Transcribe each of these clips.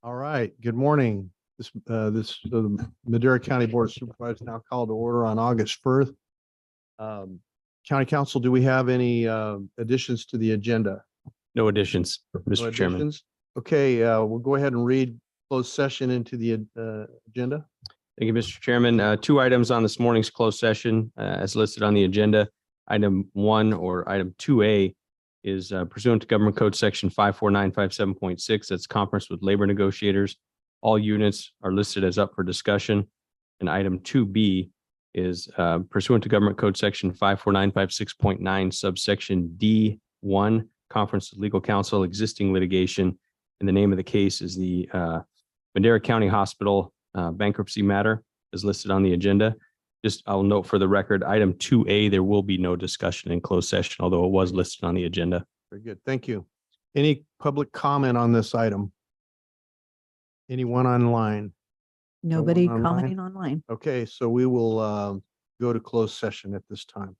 All right, good morning. The Madera County Board of Supervisors now called to order on August 1st. County Council, do we have any additions to the agenda? No additions, No Mr. Chairman. additions? Okay, we'll go ahead and read closed session into the agenda. Thank you, Mr. Chairman. Two items on this morning's closed session as listed on the agenda. Item 1 or item 2A is pursuant to Government Code Section 54957.6. That's conference with labor negotiators. All units are listed as up for discussion. And item 2B is pursuant to Government Code Section 54956.9 subsection D1, conference with legal counsel, existing litigation. And the name of the case is the Madera County Hospital bankruptcy matter is listed on the agenda. Just I'll note for the record, item 2A, there will be no discussion in closed session, although it was listed on the agenda. Very good, thank you. Any public comment on this item? Anyone online? Nobody online? commenting online. Okay, so we will go to closed session at this time.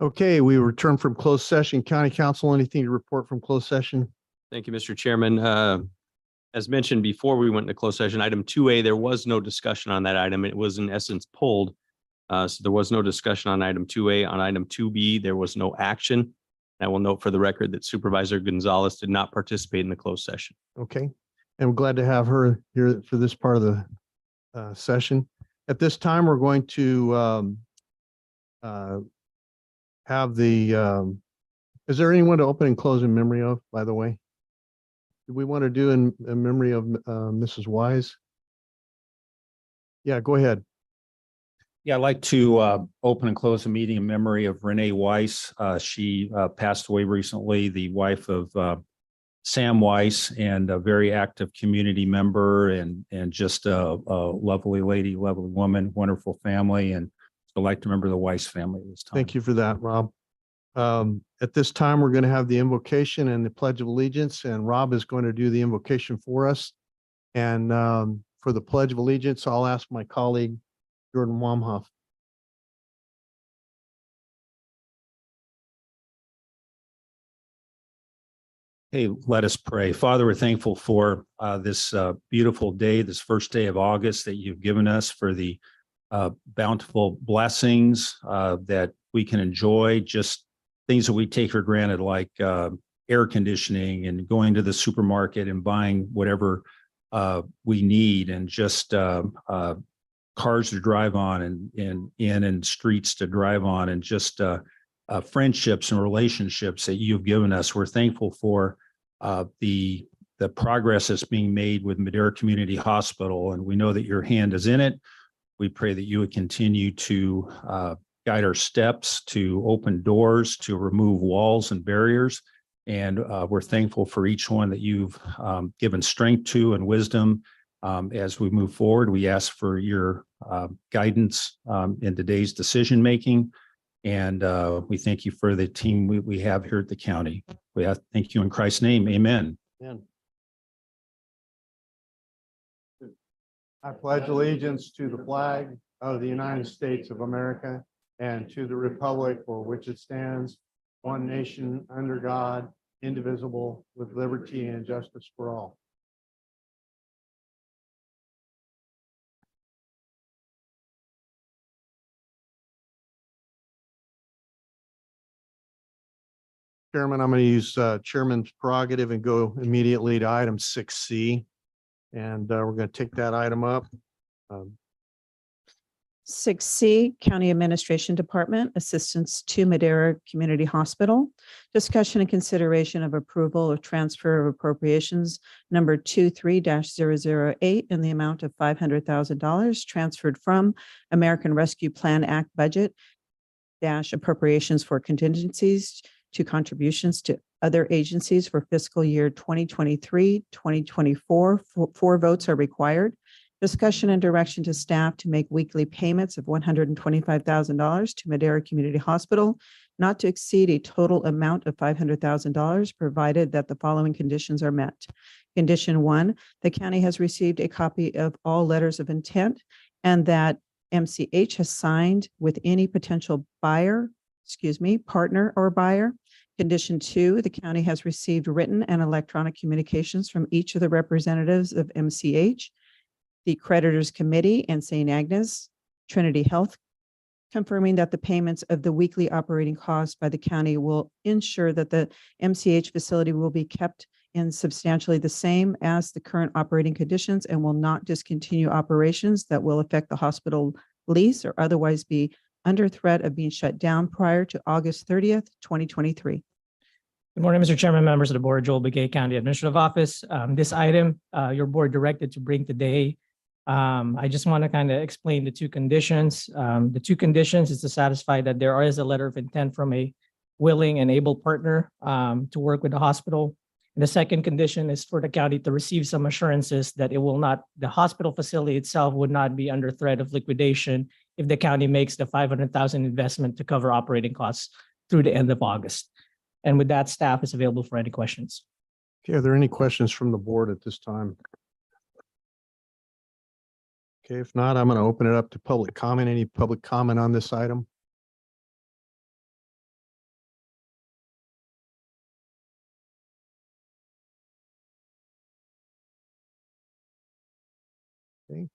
Okay, we return from closed session. County Council, anything to report from closed session? Thank you, Mr. Chairman. As mentioned before we went into closed session, item 2A, there was no discussion on that item. It was in essence pulled. So there was no discussion on item 2A. On item 2B, there was no action. I will note for the record that Supervisor Gonzalez did not participate in the closed session. Okay, and we're glad to have her here for this part of the session. At this time, we're going to have the, is there anyone to open and close in memory of, by the way? Do we want to do in memory of Mrs. Wise? Yeah, go ahead. Yeah, I'd like to open and close the meeting in memory of Renee Weiss. She passed away recently, the wife of Sam Weiss, and a very active community member, and just a lovely lady, lovely woman, wonderful family. And I'd like to remember the Weiss family this time. Thank you for that, Rob. At this time, we're going to have the invocation and the Pledge of Allegiance, and Rob is going to do the invocation for us. And for the Pledge of Allegiance, I'll ask my colleague, Jordan Wamhoff. Hey, let us pray. Father, we're thankful for this beautiful day, this first day of August that you've given us, for the bountiful blessings that we can enjoy, just things that we take for granted, like air conditioning and going to the supermarket and buying whatever we need, and just cars to drive on, and streets to drive on, and just friendships and relationships that you've given us. We're thankful for the progress that's being made with Madera Community Hospital, and we know that your hand is in it. We pray that you would continue to guide our steps, to open doors, to remove walls and barriers. And we're thankful for each one that you've given strength to and wisdom as we move forward. We ask for your guidance in today's decision-making. And we thank you for the team we have here at the county. We thank you in Christ's name. Amen. Amen. I pledge allegiance to the flag of the United States of America and to the republic for which it stands, one nation under God, indivisible, with liberty and justice for all. Chairman, I'm going to use Chairman's prerogative and go immediately to item 6C. And we're going to take that item up. 6C, County Administration Department, Assistance to Madera Community Hospital. Discussion and consideration of approval of transfer of appropriations number 23-008 in the amount of $500,000 transferred from American Rescue Plan Act budget dash appropriations for contingencies to contributions to other agencies for fiscal year 2023, 2024. Four votes are required. Discussion and direction to staff to make weekly payments of $125,000 to Madera Community Hospital, not to exceed a total amount of $500,000, provided that the following conditions are met. Condition 1, the county has received a copy of all letters of intent, and that MCH has signed with any potential partner or buyer. Condition 2, the county has received written and electronic communications from each of the representatives of MCH, the Creditors Committee, and St. Agnes Trinity Health, confirming that the payments of the weekly operating costs by the county will ensure that the MCH facility will be kept in substantially the same as the current operating conditions and will not discontinue operations that will affect the hospital lease or otherwise be under threat of being shut down prior to August 30th, 2023. Good morning, Mr. Chairman, members of the board, Joel Begay, County Administrative Office. This item, your board directed to bring today. I just want to kind of explain the two conditions. The two conditions is to satisfy that there is a letter of intent from a willing and able partner to work with the hospital. And the second condition is for the county to receive some assurances that the hospital facility itself would not be under threat of liquidation if the county makes the $500,000 investment to cover operating costs through the end of August. And with that, staff is available for any questions. Okay, are there any questions from the board at this time? Okay, if not, I'm going to open it up to public comment. Any public comment on this item? Okay.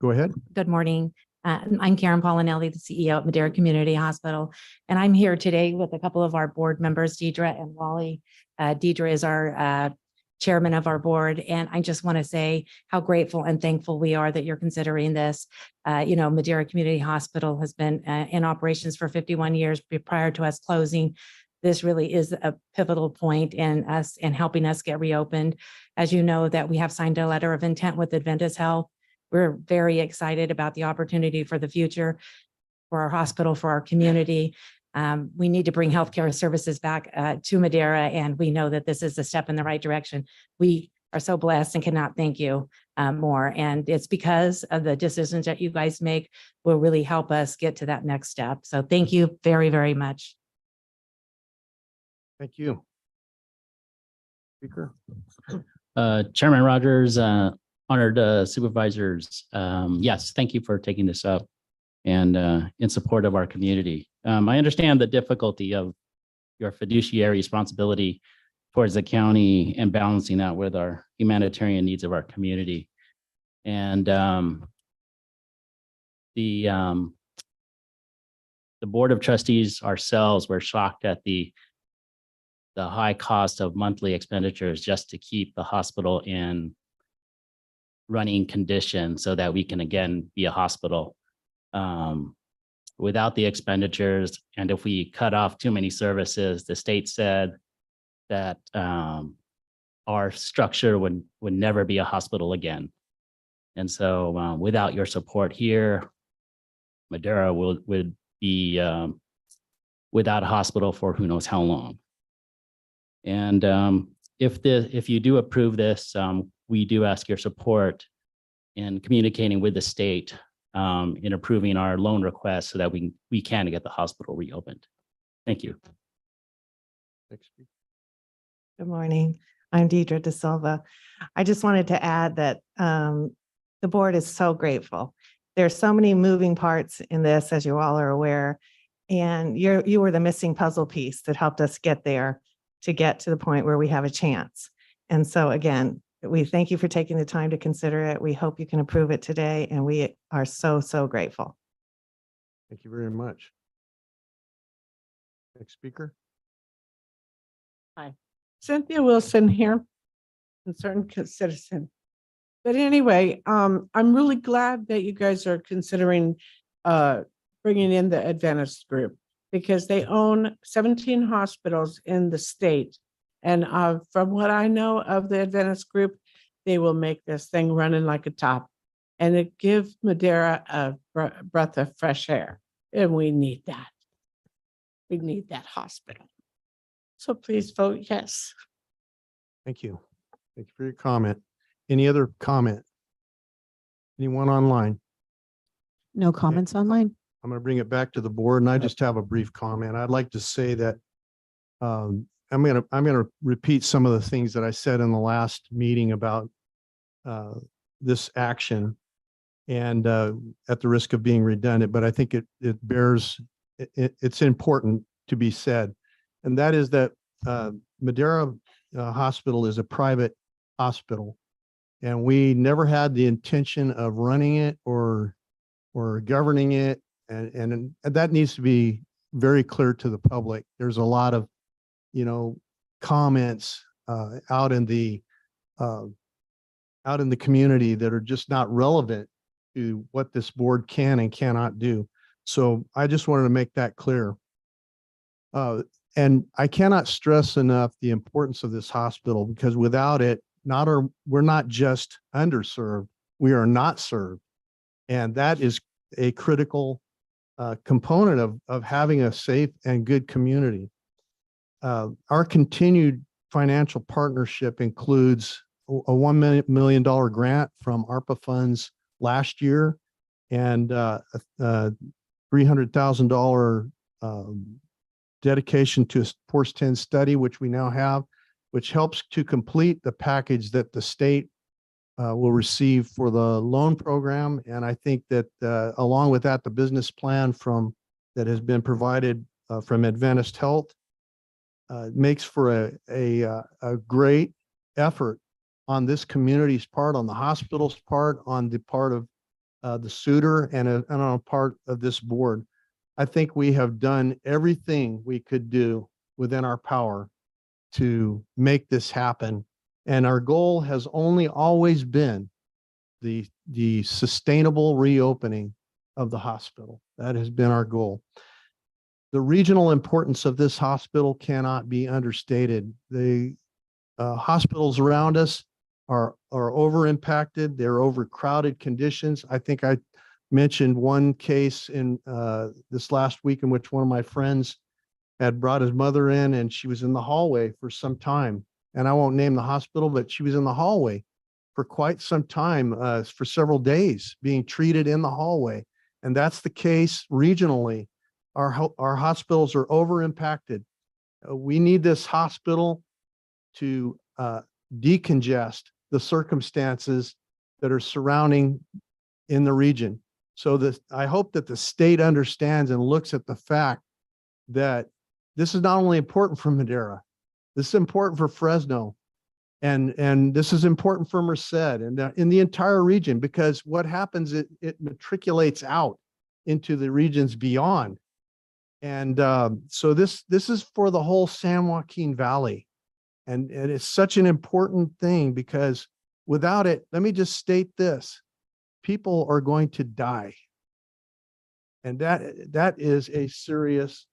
Go ahead. Good morning. I'm Karen Paulinelli, the CEO at Madera Community Hospital, and I'm here today with a couple of our board members, Deidre and Wally. Deidre is our chairman of our board, and I just want to say how grateful and thankful we are that you're considering this. Madera Community Hospital has been in operations for 51 years prior to us closing. This really is a pivotal point in helping us get reopened. As you know, that we have signed a letter of intent with Adventist Health. We're very excited about the opportunity for the future, for our hospital, for our community. We need to bring healthcare services back to Madera, and we know that this is a step in the right direction. We are so blessed and cannot thank you more. And it's because of the decisions that you guys make will really help us get to that next step. So thank you very, very much. Thank you. Speaker. Chairman Rogers, honored supervisors. Yes, thank you for taking this up and in support of our community. I understand the difficulty of your fiduciary responsibility towards the county and balancing that with our humanitarian needs of our community. And the Board of Trustees ourselves were shocked at the high cost of monthly expenditures just to keep the hospital in running condition so that we can again be a hospital. Without the expenditures, and if we cut off too many services, the state said that our structure would never be a hospital again. And so without your support here, Madera would be without a hospital for who knows how long. And if you do approve this, we do ask your support in communicating with the state in approving our loan request so that we can get the hospital reopened. Thank you. Good morning. I'm Deidre De Silva. I just wanted to add that the board is so grateful. There's so many moving parts in this, as you all are aware, and you were the missing puzzle piece that helped us get there to get to the point where we have a chance. And so again, we thank you for taking the time to consider it. We hope you can approve it today, and we are so, so grateful. Thank you very much. Next speaker. Cynthia Wilson here, concerned citizen. But anyway, I'm really glad that you guys are considering bringing in the Adventist group because they own 17 hospitals in the state. And from what I know of the Adventist group, they will make this thing running like a top. And it gives Madera a breath of fresh air. And we need that. We need that hospital. So please vote yes. Thank you. Thank you for your comment. Any other comment? Anyone online? No comments online? I'm going to bring it back to the board, and I just have a brief comment. I'd like to say that I'm going to repeat some of the things that I said in the last meeting about this action, and at the risk of being redundant, but I think it's important to be said, and that is that Madera Hospital is a private hospital, and we never had the intention of running it or governing it, and that needs to be very clear to the public. There's a lot of comments out in the community that are just not relevant to what this board can and cannot do. So I just wanted to make that clear. And I cannot stress enough the importance of this hospital, because without it, we're not just underserved, we are not served. And that is a critical component of having a safe and good community. Our continued financial partnership includes a $1 million grant from ARPA funds last year and a $300,000 dedication to a Force 10 study, which we now have, which helps to complete the package that the state will receive for the loan program. And I think that along with that, the business plan that has been provided from Adventist Health makes for a great effort on this community's part, on the hospital's part, on the part of the suitor and on a part of this board. I think we have done everything we could do within our power to make this happen. And our goal has only always been the sustainable reopening of the hospital. That has been our goal. The regional importance of this hospital cannot be understated. The hospitals around us are over impacted. They're overcrowded conditions. I think I mentioned one case in this last week in which one of my friends had brought his mother in and she was in the hallway for some time. And I won't name the hospital, but she was in the hallway for quite some time, for several days, being treated in the hallway. And that's the case regionally. Our hospitals are over impacted. We need this hospital to decongest the circumstances that are surrounding in the region. So that I hope that the state understands and looks at the fact that this is not only important for Madera, this is important for Fresno, and this is important for Merced and in the entire region, because what happens, it matriculates out into the regions beyond. And so this is for the whole San Joaquin Valley. And it's such an important thing because without it, let me just state this, people are going to die. And that is a serious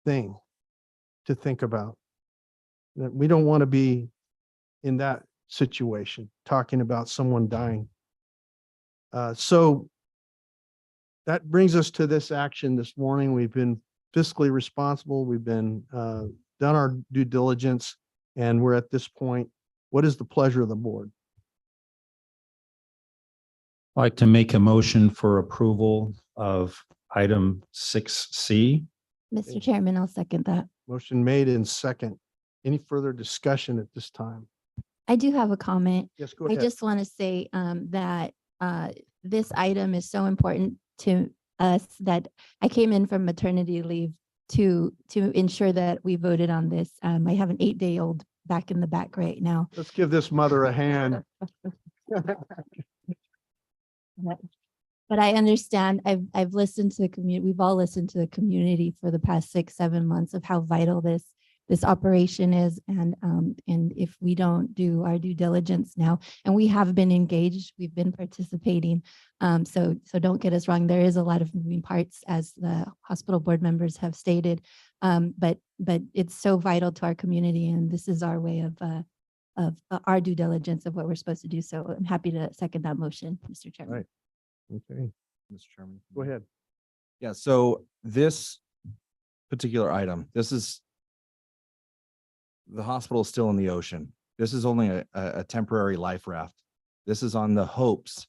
thing to think about. That we don't want to be in that situation, talking about someone dying. So that brings us to this action this morning. We've been fiscally responsible. We've been done our due diligence, and we're at this point. What is the pleasure of the board? I'd like to make a motion for approval of item 6C. Mr. Chairman, I'll second that. Motion made in second. Any further discussion at this time? I do have a comment. Yes, go I ahead. just want to say that this item is so important to us that I came in from maternity leave to ensure that we voted on this. I have an 8-day-old back in the back right now. Let's give this mother a hand. But I understand, I've listened to the community, we've all listened to the community for the past 6-7 months of how vital this operation is. And if we don't do our due diligence now, and we have been engaged, we've been participating. So don't get us wrong, there is a lot of moving parts as the hospital board members have stated. But it's so vital to our community, and this is our way of our due diligence of what we're supposed to do. So I'm happy to second that motion, Mr. Chairman. Right. Okay, Mr. Chairman. go ahead. Yeah, so this particular item, this is the hospital is still in the ocean. This is only a temporary life raft. This is on the hopes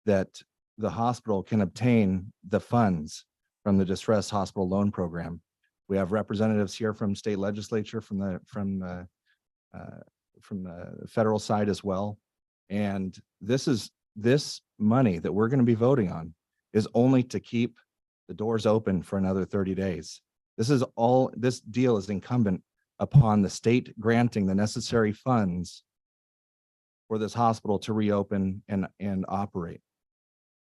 that the hospital can obtain the funds from the distressed hospital loan program. We have representatives here from state legislature, from the federal side as well. And this money that we're going to be voting on is only to keep the doors open for another 30 days. This deal is incumbent upon the state granting the necessary funds for this hospital to reopen and operate.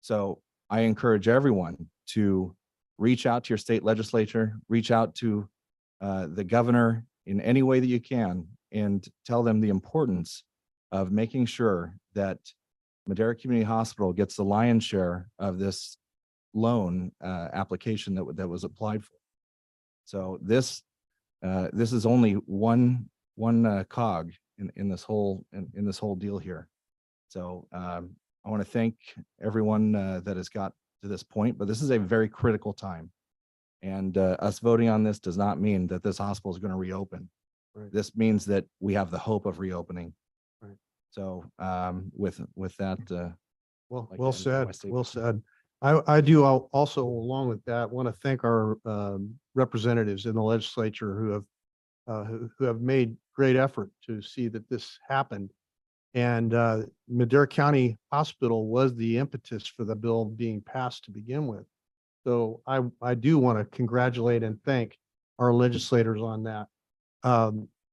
So I encourage everyone to reach out to your state legislature, reach out to the governor in any way that you can, and tell them the importance of making sure that Madera Community Hospital gets the lion's share of this loan application that was applied for. So this is only one cog in this whole deal here. So I want to thank everyone that has got to this point, but this is a very critical time. And us voting on this does not mean that this hospital is going to reopen. Right. This means that we have the hope of reopening. Right. So with that, Well, like well to end my said, well statement. said. I do also, along with that, want to thank our representatives in the legislature who have made great effort to see that this happened. And Madera County Hospital was the impetus for the bill being passed to begin with. So I do want to congratulate and thank our legislators on that.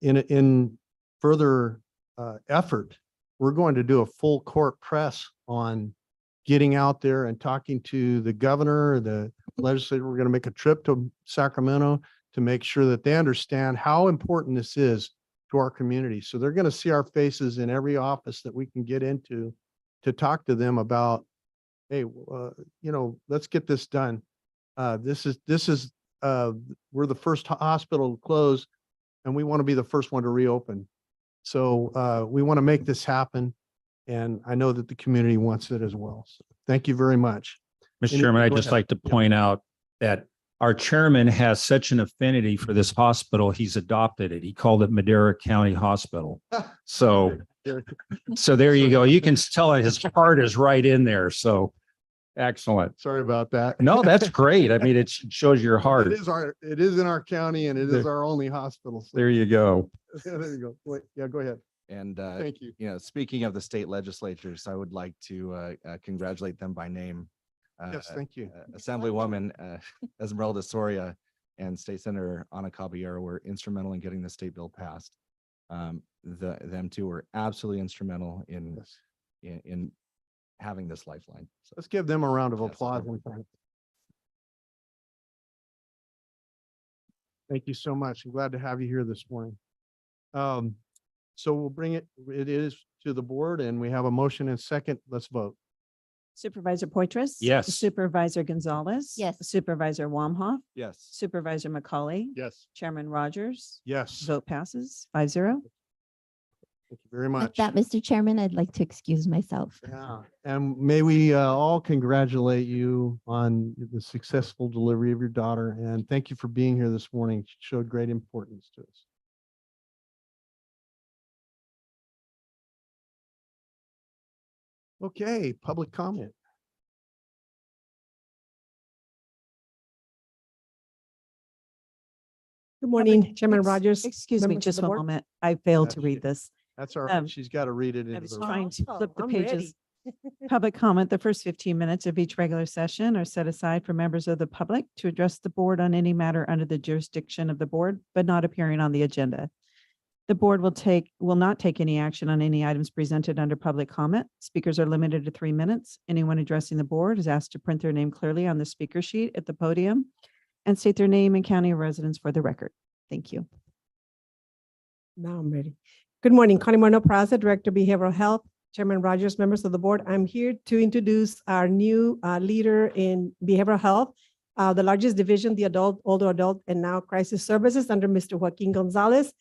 In further effort we're going to do a full court press on getting out there and talking to the governor, the legislature. We're going to make a trip to Sacramento to make sure that they understand how important this is to our community. So they're going to see our faces in every office that we can get into to talk to them about, hey, let's get this done. This is we're the first hospital to close, and we want to be the first one to reopen. So we want to make this happen. And I know that the community wants it as well. So thank you very much. Mr. Any- Chairman, I'd go just ahead. like to Yeah. point out that our chairman has such an affinity for this hospital, he's adopted it. He called it Madera County Hospital. So, so there you go. You can tell his heart is right in there. So excellent. Sorry about that. No, that's great. I mean, it shows your heart. It is in our county, and it is There- our only hospital. So There you go. there you go. Wait, yeah, go ahead. And, Thank you. speaking of the state legislatures, I would like to congratulate them by name. Yes, thank you. Assemblywoman Esmeralda Soria and State Senator Ana Caballero were instrumental in getting the state bill passed. Them two were absolutely instrumental in having this lifeline. So Let's give them a round of Yes. applause. Thank you so much. I'm glad to have you here this morning. So we'll bring it is to the board, and we have a motion and second. Let's vote. Supervisor Poitras. Yes. Supervisor Gonzalez. Yes. Supervisor Wamhoff, yes. Supervisor McCauley, Yes. Chairman Rogers. Yes. Vote passes 5-0. Thank you very With much. that, Mr. Chairman, I'd like to excuse myself. Yeah, and may we all congratulate you on the successful delivery of your daughter, and thank you for being here this morning. She showed great importance to us. Okay, public comment. Good morning, Public- Chairman ex- Rogers. Excuse me members of just the one board. moment. I failed to Yeah, read this. That's our, Um, she's got to read it I into was the. trying to flip the I'm pages. Public comment, the first 15 minutes of each regular session are set aside for members of the public to address the board on any matter under the jurisdiction of the board, but not appearing on the agenda. The board will not take any action on any items presented under public comment. Speakers are limited to 3 minutes. Anyone addressing the board is asked to print their name clearly on the speaker sheet at the podium and state their name and county of residence for the record. Thank you. Now I'm ready. Good morning, Connie Moreno Praza, Director of Behavioral Health, Chairman Rogers, members of the board. I'm here to introduce our new leader in behavioral health, the largest division, the adult, older adult, and now crisis services under Mr. Joaquin Gonzalez.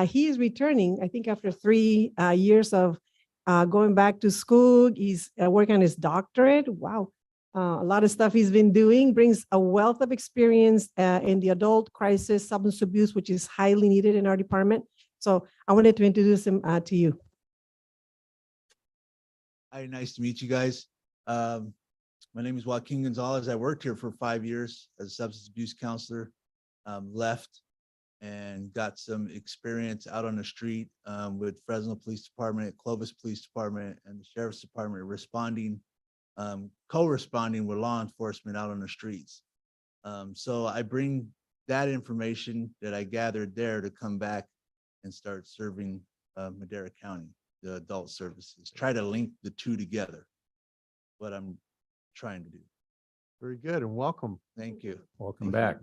He is returning, I think, after 3 years of going back to school. He's working on his doctorate. Wow. A lot of stuff he's been doing, brings a wealth of experience in the adult crisis, substance abuse, which is highly needed in our department. So I wanted to introduce him to you. Hi, nice to meet you guys. My name is Joaquin Gonzalez. I worked here for 5 years as a substance abuse counselor. Left and got some experience out on the street with Fresno Police Department, Clovis Police Department, and the Sheriff's Department responding, co-responding with law enforcement out on the streets. So I bring that information that I gathered there to come back and start serving Madera County, the adult services, try to link the two together. What I'm trying to do. Very good, and welcome. Thank you. Welcome back.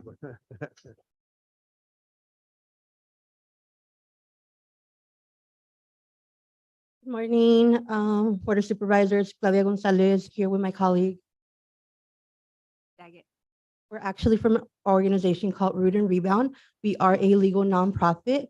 Good morning, Board of Supervisors, Claudia Gonzalez here with my colleague. We're actually from an organization called Root and Rebound. We are a legal nonprofit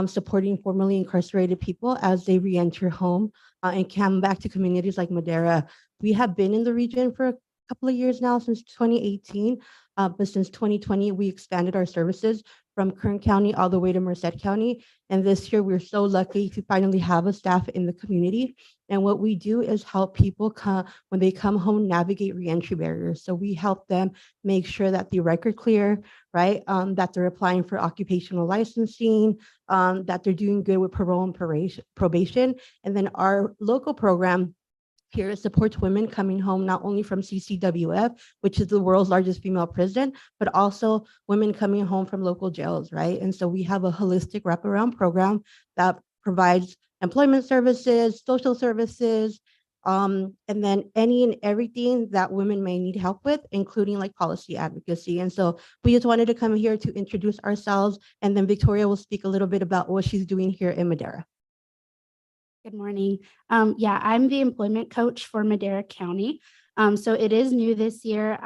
supporting formerly incarcerated people as they reenter home and come back to communities like Madera. We have been in the region for a couple of years now, since 2018, but since 2020, we expanded our services from Kern County all the way to Merced County. And this year, we're so lucky to finally have a staff in the community. And what we do is help people when they come home, navigate reentry barriers. So we help them make sure that the record clear, right? That they're applying for occupational licensing, that they're doing good with parole and probation. And then our local program here supports women coming home not only from CCWF, which is the world's largest female prison, but also women coming home from local jails, right? And so we have a holistic wraparound program that provides employment services, social services, and then any and everything that women may need help with, including like policy advocacy. And so we just wanted to come here to introduce ourselves, and then Victoria will speak a little bit about what she's doing here in Madera. Good morning. Yeah, I'm the employment coach for Madera County. So it is new this year.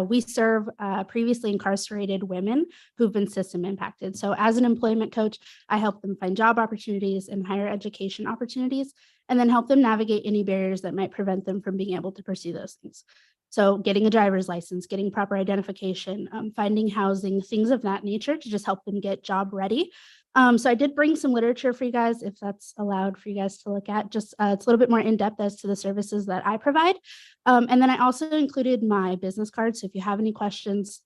We serve previously incarcerated women who've been system impacted. So as an employment coach, I help them find job opportunities and higher education opportunities, and then help them navigate any barriers that might prevent them from being able to pursue those things. So getting a driver's license, getting proper identification, finding housing, things of that nature to just help them get job ready. So I did bring some literature for you guys, if that's allowed for you guys to look at. Just it's a little bit more in depth as to the services that I provide. And then I also included my business card. So if you have any questions,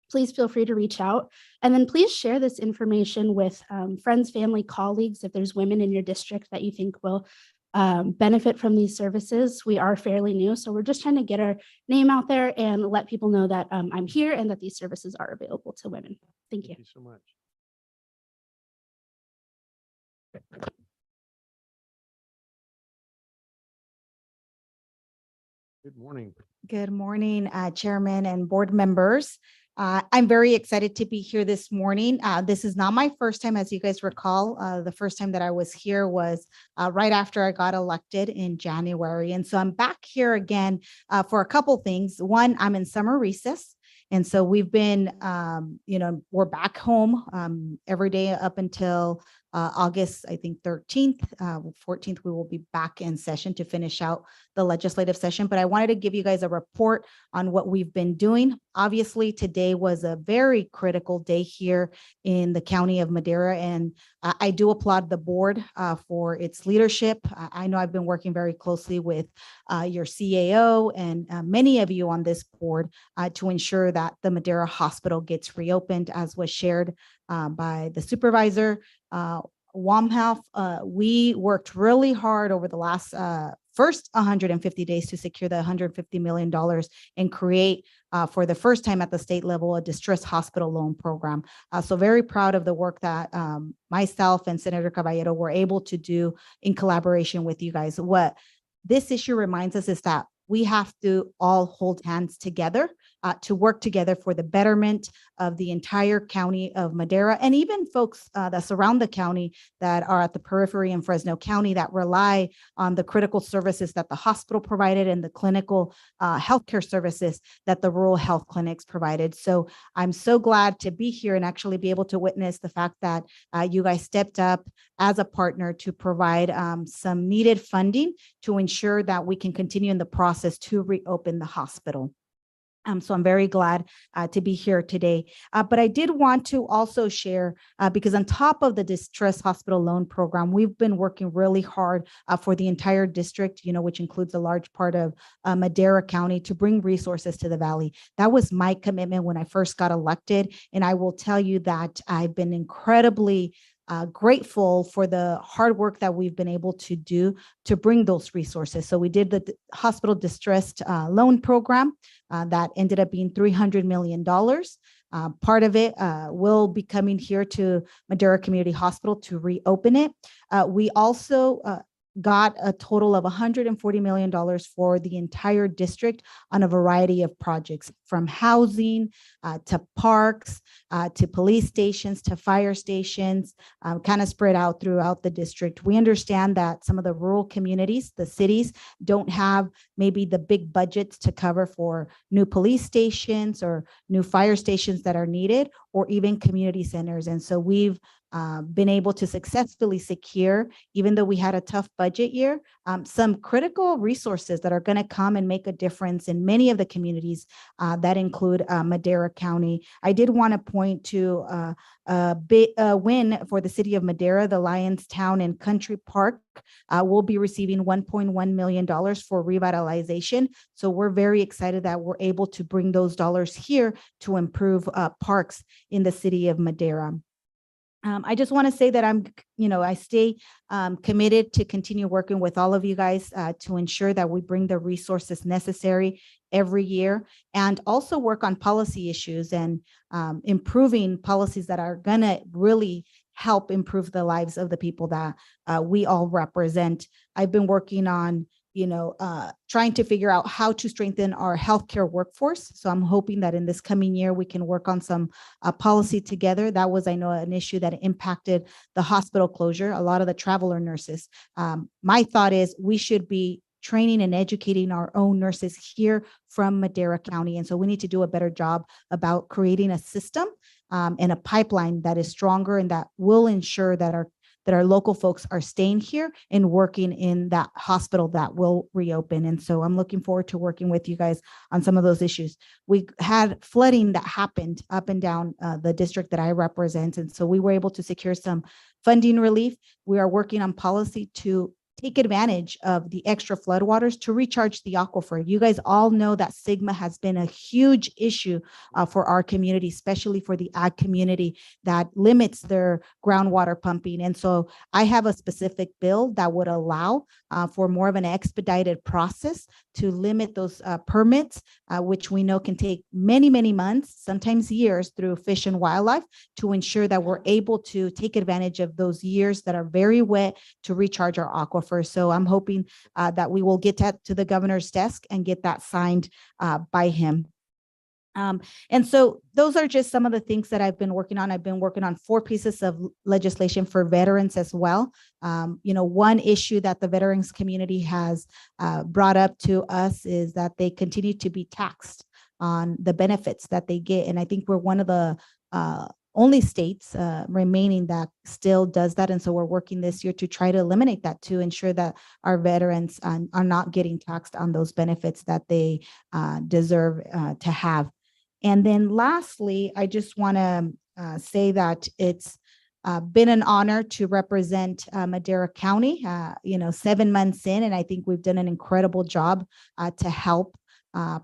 please feel free to reach out. And then please share this information with friends, family, colleagues. If there's women in your district that you think will benefit from these services. We are fairly new, so we're just trying to get our name out there and let people know that I'm here and that these services are available to women. Thank you. Thank you so much. Good morning. Good morning, Chairman and board members. I'm very excited to be here this morning. This is not my first time, as you guys recall. The first time that I was here was right after I got elected in January. And so I'm back here again for a couple things. One, I'm in summer recess. And so we've been, we're back home every day up until August, I think 13th, 14th, we will be back in session to finish out the legislative session. But I wanted to give you guys a report on what we've been doing. Obviously, today was a very critical day here in the county of Madera, and I do applaud the board for its leadership. I know I've been working very closely with your CAO and many of you on this board to ensure that the Madera Hospital gets reopened, as was shared by the supervisor. Wamhoff, we worked really hard over the last first 150 days to secure the $150 million and create for the first time at the state level a distressed hospital loan program. So very proud of the work that myself and Senator Caballero were able to do in collaboration with you guys. What this issue reminds us is that we have to all hold hands together to work together for the betterment of the entire county of Madera, and even folks that surround the county that are at the periphery in Fresno County that rely on the critical services that the hospital provided and the clinical healthcare services that the rural health clinics provided. So I'm so glad to be here and actually be able to witness the fact that you guys stepped up as a partner to provide some needed funding to ensure that we can continue in the process to reopen the hospital. So I'm very glad to be here today. But I did want to also share, because on top of the distress hospital loan program, we've been working really hard for the entire district, which includes a large part of Madera County, to bring resources to the Valley. That was my commitment when I first got elected. And I will tell you that I've been incredibly grateful for the hard work that we've been able to do to bring those resources. So we did the hospital distressed loan program that ended up being $300 million. Part of it will be coming here to Madera Community Hospital to reopen it. We also got a total of $140 million for the entire district on a variety of projects, from housing to parks to police stations to fire stations, kind of spread out throughout the district. We understand that some of the rural communities, the cities, don't have maybe the big budgets to cover for new police stations or new fire stations that are needed, or even community centers. And so we've been able to successfully secure, even though we had a tough budget year, some critical resources that are going to come and make a difference in many of the communities that include Madera County. I did want to point to a win for the city of Madera. The Lions Town and Country Park will be receiving $1.1 million for revitalization. So we're very excited that we're able to bring those dollars here to improve parks in the city of Madera. I just want to say that I stay committed to continue working with all of you guys to ensure that we bring the resources necessary every year, and also work on policy issues and improving policies that are going to really help improve the lives of the people that we all represent. I've been working on trying to figure out how to strengthen our healthcare workforce. So I'm hoping that in this coming year, we can work on some policy together. That was, I know, an issue that impacted the hospital closure, a lot of the traveler nurses. My thought is we should be training and educating our own nurses here from Madera County. And so we need to do a better job about creating a system and a pipeline that is stronger and that will ensure that our local folks are staying here and working in that hospital that will reopen. And so I'm looking forward to working with you guys on some of those issues. We had flooding that happened up and down the district that I represent. And so we were able to secure some funding relief. We are working on policy to take advantage of the extra floodwaters to recharge the aquifer. You guys all know that SGMA has been a huge issue for our community, especially for the ag community that limits their groundwater pumping. And so I have a specific bill that would allow for more of an expedited process to limit those permits, which we know can take many, many months, sometimes years through Fish and Wildlife, to ensure that we're able to take advantage of those years that are very wet to recharge our aquifer. So I'm hoping that we will get that to the governor's desk and get that signed by him. And so those are just some of the things that I've been working on. I've been working on 4 pieces of legislation for veterans as well. One issue that the veterans community has brought up to us is that they continue to be taxed on the benefits that they get. And I think we're one of the only states remaining that still does that. And so we're working this year to try to eliminate that, to ensure that our veterans are not getting taxed on those benefits that they deserve to have. And then lastly, I just want to say that it's been an honor to represent Madera County, 7 months in, and I think we've done an incredible job to help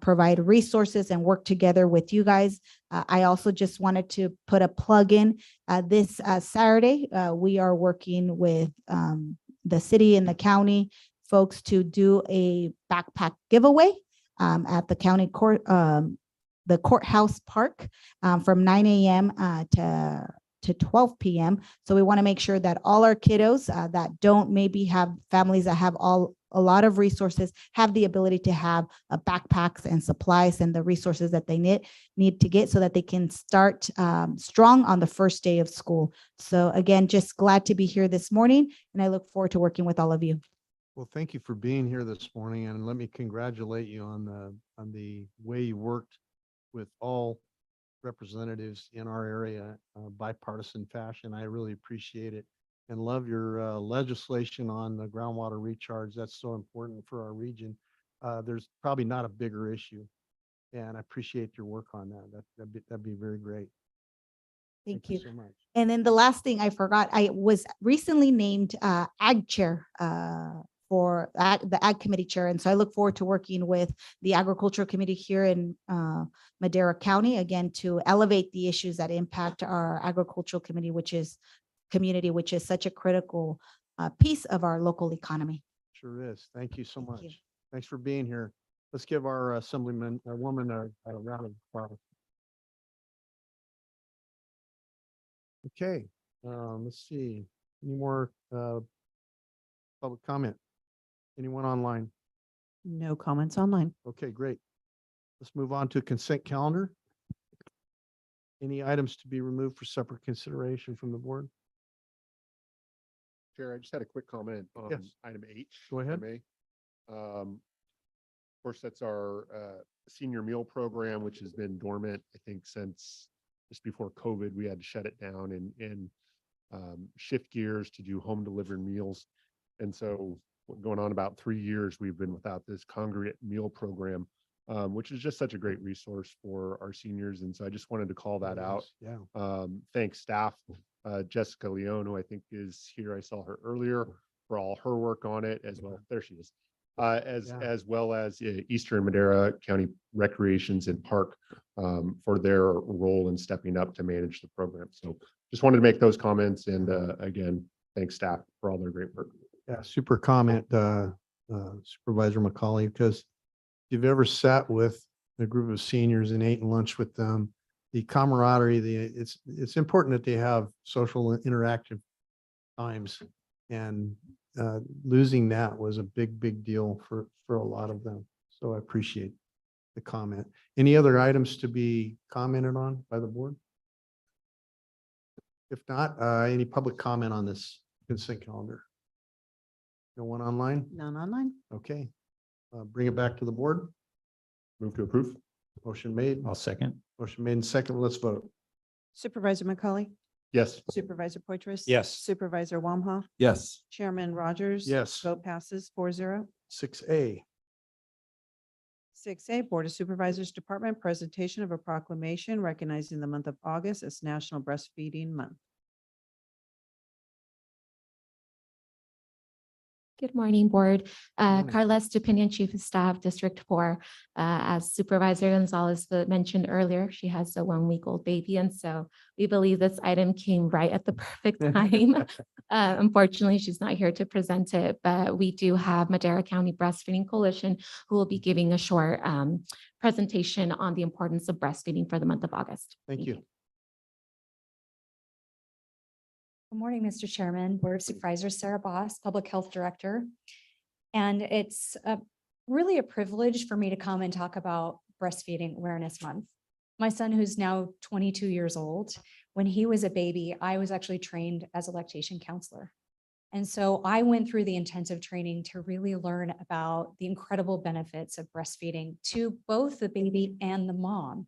provide resources and work together with you guys. I also just wanted to put a plug in this Saturday. We are working with the city and the county folks to do a backpack giveaway at the county court, the courthouse park from 9 a.m. to 12 p.m. So we want to make sure that all our kiddos that don't maybe have families that have a lot of resources have the ability to have backpacks and supplies and the resources that they need to get so that they can start strong on the first day of school. So again, just glad to be here this morning, and I look forward to working with all of you. Well, thank you for being here this morning, and let me congratulate you on the way you worked with all representatives in our area, bipartisan fashion. I really appreciate it and love your legislation on the groundwater recharge. That's so important for our region. There's probably not a bigger issue, and I appreciate your work on that. That'd be very great. Thank you so much. And then the last thing I forgot, I was recently named Ag Chair for the Ag Committee Chair. And so I look forward to working with the Agricultural Committee here in Madera County, again, to elevate the issues that impact our Agricultural Committee, which is such a critical piece of our local economy. Sure is. Thank you so much. you. Thanks for being here. Let's give our Assemblyman, our woman, a round of applause. Okay, let's see. Any more public comment? Anyone online? No comments online. Okay, great. Let's move on to consent calendar. Any items to be removed for separate consideration from the board? Chair, I just had a quick comment on Yes. item 8. Go if I ahead. may. Of course, that's our senior meal program, which has been dormant, I think, since just before COVID. We had to shut it down and shift gears to do home delivered meals. And so going on about 3 years, we've been without this congregate meal program, which is just such a great resource for our seniors. And so I just wanted to call that out. Yeah. Thanks staff, Jessica Leone, who I think is here. I saw her earlier, for all her work on it as well. There she is. As well as Eastern Madera County Recreations and Park for their role in stepping up to manage the program. So just wanted to make those comments, and again, thanks staff for all their great work. Yeah, super comment, Supervisor McCauley, because if you've ever sat with a group of seniors and ate lunch with them, the camaraderie, it's important that they have social and interactive times. And losing that was a big deal for a lot of them. So I appreciate the comment. Any other items to be commented on by the board? If not, any public comment on this consent calendar? No one online? None online? Okay. Bring it back to the board. Move to approve. Motion made. I'll second. Motion made and second. Let's vote. Supervisor McCauley? Yes. Supervisor Poitras? Yes. Supervisor Wamhaugh? Yes. Chairman Rogers? Yes. Vote passes 4-0. 6A. 6A, Board of Supervisors Department, presentation of a proclamation recognizing the month of August as National Breastfeeding Month. Good morning, Board. Morning. Carla Stupinian, Chief of Staff, District 4. As Supervisor Gonzalez mentioned earlier, she has a 1-week-old baby, and so we believe this item came right at the perfect time. Unfortunately, she's not here to present it, but we do have Madera County Breastfeeding Coalition who will be giving a short presentation on the importance of breastfeeding for the month of August. Thank you. Good morning, Mr. Chairman, Board of Supervisors, Sarah BOS, Public Health Director. And it's really a privilege for me to come and talk about Breastfeeding Awareness Month. My son, who's now 22 years old, when he was a baby, I was actually trained as a lactation counselor. And so I went through the intensive training to really learn about the incredible benefits of breastfeeding to both the baby and the mom.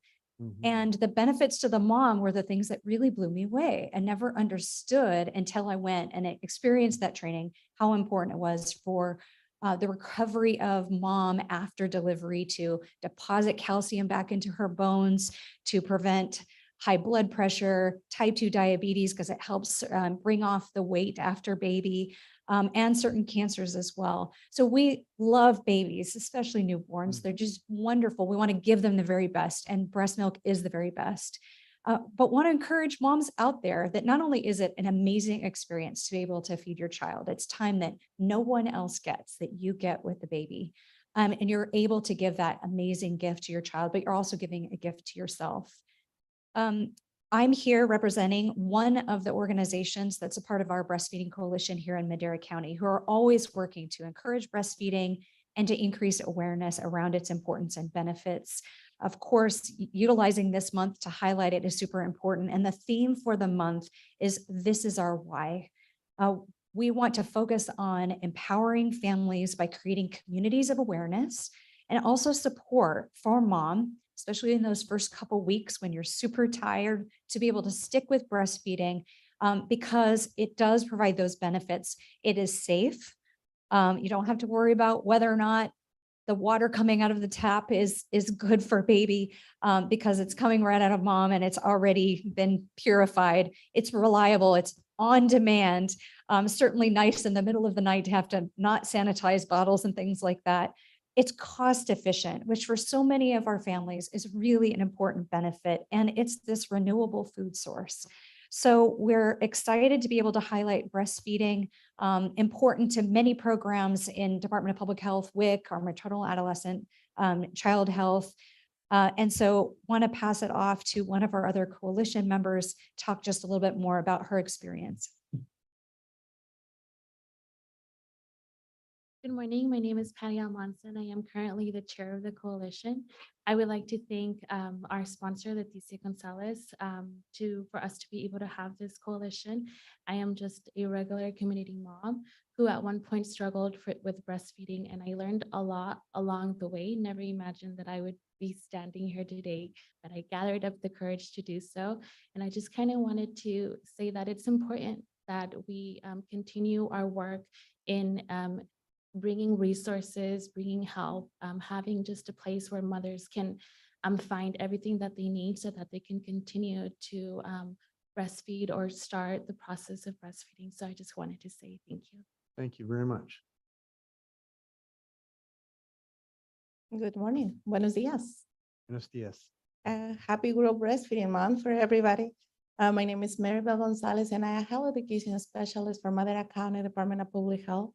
And the benefits to the mom were the things that really blew me away and never understood until I went and experienced that training, how important it was for the recovery of mom after delivery to deposit calcium back into her bones, to prevent high blood pressure, type 2 diabetes, because it helps bring off the weight after baby, and certain cancers as well. So we love babies, especially newborns. They're just wonderful. We want to give them the very best, and breast milk is the very best. But want to encourage moms out there that not only is it an amazing experience to be able to feed your child, it's time that no one else gets that you get with the baby. And you're able to give that amazing gift to your child, but you're also giving a gift to yourself. I'm here representing one of the organizations that's a part of our breastfeeding coalition here in Madera County, who are always working to encourage breastfeeding and to increase awareness around its importance and benefits. Of course, utilizing this month to highlight it is super important. And the theme for the month is "This is our why." We want to focus on empowering families by creating communities of awareness and also support for mom, especially in those first couple weeks when you're super tired, to be able to stick with breastfeeding because it does provide those benefits. It is safe. You don't have to worry about whether or not the water coming out of the tap is good for baby because it's coming right out of mom and it's already been purified. It's reliable. It's on demand. Certainly nice in the middle of the night to have to not sanitize bottles and things like that. It's cost efficient, which for so many of our families is really an important benefit. And it's this renewable food source. So we're excited to be able to highlight breastfeeding, important to many programs in Department of Public Health, WIC, our maternal adolescent child health. And so want to pass it off to one of our other coalition members, talk just a little bit more about her experience. Good morning. My name is Patty Almonson. I am currently the chair of the coalition. I would like to thank our sponsor, Leticia Gonzalez, for us to be able to have this coalition. I am just a regular community mom who at one point struggled with breastfeeding, and I learned a lot along the way. Never imagined that I would be standing here today, but I gathered up the courage to do so. And I just kind of wanted to say that it's important that we continue our work in bringing resources, bringing help, having just a place where mothers can find everything that they need so that they can continue to breastfeed or start the process of breastfeeding. So I just wanted to say thank you. Thank you very much. Good morning. Buenos dias. Buenos dias. Happy World Breastfeeding Month for everybody. My name is Maribel Gonzalez, and I am a health education specialist for Madera County Department of Public Health,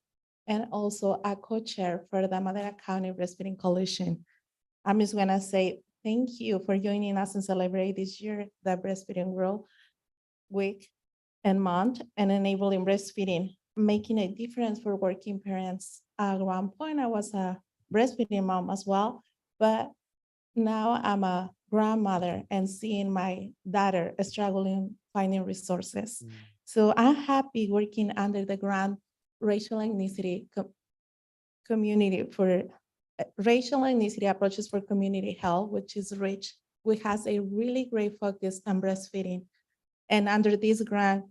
and also a co-chair for the Madera County Breastfeeding Coalition. I'm just gonna say thank you for joining us and celebrate this year the Breastfeeding World Week and month and enabling breastfeeding, making a difference for working parents. At one point, I was a breastfeeding mom as well, but now I'm a grandmother and seeing my daughter struggling finding resources. So I'm happy working under the grant racial ethnicity community for racial ethnicity approaches for community health, which is RICH, which has a really great focus on breastfeeding. And under this grant,